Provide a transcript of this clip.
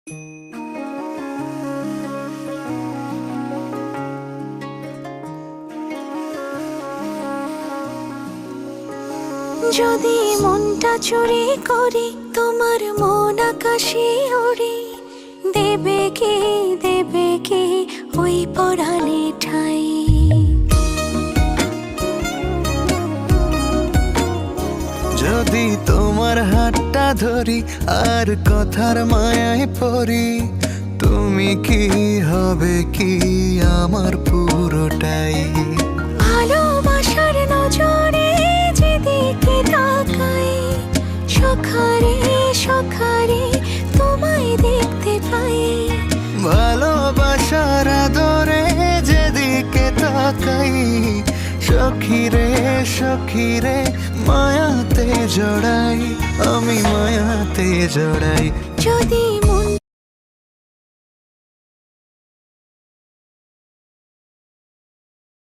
যদি মনটা চুরি করি তোমার মন আকাশে ওড়ে, দেবে কি ওই পরাণে ঠাই। যদি তোমার হাতটা ধরি আর কথার মায়ায় পড়ি, তুমি কি হবে কি আমার পুরোটাই। ভালোবাসার নজরে যেদিকে তাকাই, সখারে সখারে তোমায় দেখতে পাই। ভালোবাসার আদরে যেদিকে তাকাই, সখিরে সখিরে মায়াতে জড়াই, আমি মায়াতে জড়াই। যদি